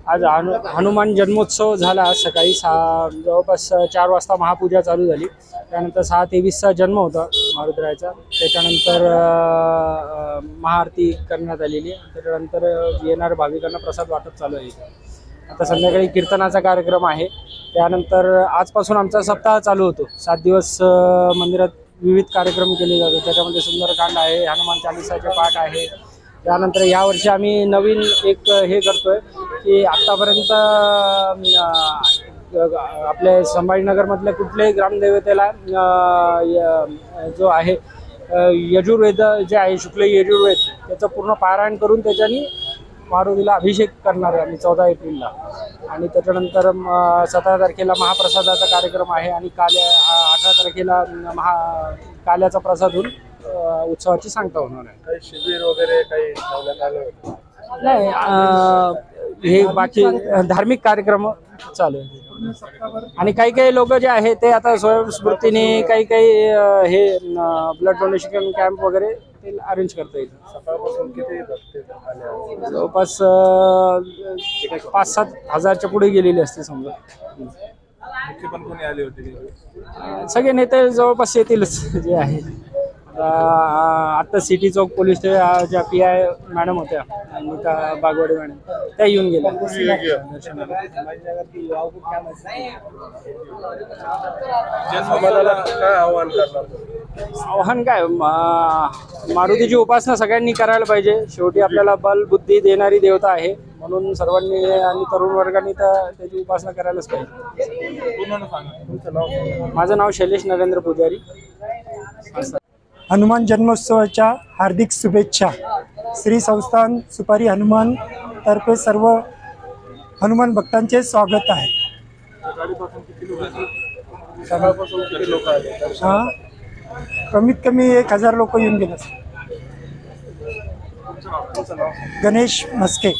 आज हनुमान जन्मोत्सव झाला. सकाळी जवळपास 4 वाजता महापूजा चालू झाली. त्यानंतर 6:23चा जन्म होता मारुतीरायाचा. त्याच्यानंतर महाआरती करण्यात आलेली. त्याच्यानंतर येणाऱ्या भाविकांना प्रसाद वाटप चालू आहे. आता संध्याकाळी कीर्तनाचा कार्यक्रम आहे. त्यानंतर आजपासून आमचा सप्ताह चालू होतो. 7 दिवस मंदिरात विविध कार्यक्रम केले जातात. त्याच्यामध्ये सुंदरकांड आहे, हनुमान चालिसाचे पाठ आहे. त्यानंतर यावर्षी आम्ही नवीन एक हे करतोय की आत्तापर्यंत आपल्या संभाजीनगरमधल्या कुठल्याही ग्रामदेवतेला जो आहे यजुर्वेद जे आहे शुक्ल यजुर्वेद त्याचं पूर्ण पारायण करून त्याच्यानी मारुतीला अभिषेक करणार आहे आम्ही 14 एप्रिलला. आणि त्याच्यानंतर 17 तारखेला महाप्रसादाचा कार्यक्रम आहे आणि 18 तारखेला काल्याचा प्रसाद होऊन उत्सवाची सांगता होणार आहे. काही शिबिर वगैरे काही ठेवण्यात आलं नाही, हे बाकी धार्मिक कार्यक्रम चालू आहे. आणि काही काही लोक जे आहे ते आता स्वयंस्फूर्तीने काही हे ब्लड डोनेशन कॅम्प वगैरे ते अरेंज करता येईल. सकाळपासून किती भक्त आले? जवळपास 5-7 हजारच्या पुढे गेलेले असते समजा. मुख्य पण कोणी आले होते? सगळे नेते जवळपास येतीलच जे आहे. आता सिटी चौक पोलीस ज्या PI मॅडम होत्या नीता बागवाडी मॅडम त्या येऊन गेल्या. काय आव्हान करणार? आव्हान काय, मारुतीची उपासना सगळ्यांनी करायला पाहिजे. शेवटी आपल्याला बल बुद्धी देणारी देवता आहे म्हणून सर्वांनी आणि तरुण वर्गाने त्याची उपासना करायलाच पाहिजे. तुमचं नाव? माझं नाव शैलेश नरेंद्र पुजारी. हनुमान जन्मोत्सवाच्या हार्दिक शुभेच्छा. श्री संस्थान सुपारी हनुमान तर्फे सर्व हनुमान भक्तांचे स्वागत आहे. सकाळपासून किती लोक आले? हां, कमीत कमी 1000 लोक येऊन गेले. तुमचं नाव? गणेश मस्के.